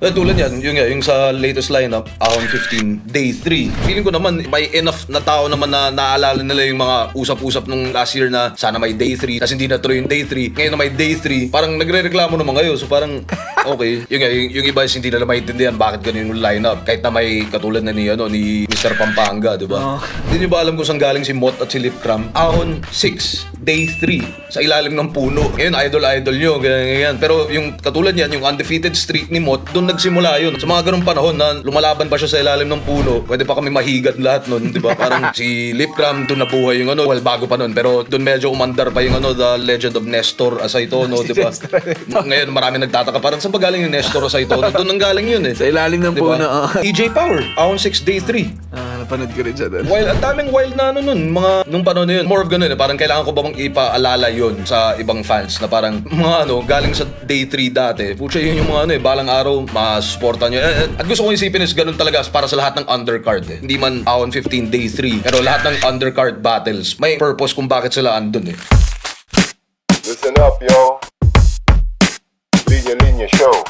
Tulad yan, yung sa latest lineup, Ahon 15, Day 3. Feeling ko naman, may enough na tao naman na naalala nila yung mga usap-usap nung last year na sana may Day 3, kasi hindi na tuloy yung Day 3. Ngayon na may Day 3, parang nagre-reklamo naman ngayon. So parang, okay. Yung iba is hindi nila maintindihan bakit ganun yung lineup. Kahit na may katulad na ni Mr. Pampanga, di ba? Hindi nyo ba alam kung saan galing si Mot at si Lipcram? Ahon 6, Day 3, sa ilalim ng puno. Ngayon, idol nyo, ganyan. Pero yung katulad yan, yung undefeated streak ni Mot, doon nagsimula yun. Sa mga ganung panahon na lumalaban pa siya sa ilalim ng puno, pwede pa kami mahigat lahat nun, di ba? Parang si Lipcram, doon nabuhay yung well, bago pa nun. Pero doon medyo umandar pa yung the legend of Nestor Asaytono, di ba? Ngayon, marami nagtataka, parang saan ba galing yung Nestor Asaytono? Doon nang galing yun eh. Sa ilalim ng Diba? puno. EJ Power, Ahon 6, Day 3. Napanood ko rin siya doon. While ang daming wild na nun, nung panahon na yun, more of ganun eh, parang kailangan ko ba bang ipaalala yun sa ibang fans na parang mga galing sa Day 3 dati. Pucha, yun yung mga balang araw, masuportan nyo. At gusto kong isipin is ganun talaga para sa lahat ng undercard eh. Hindi man Ahon 15, Day 3, pero lahat ng undercard battles, may purpose kung bakit sila andun eh. Listen up, yo. Linya Linya Show.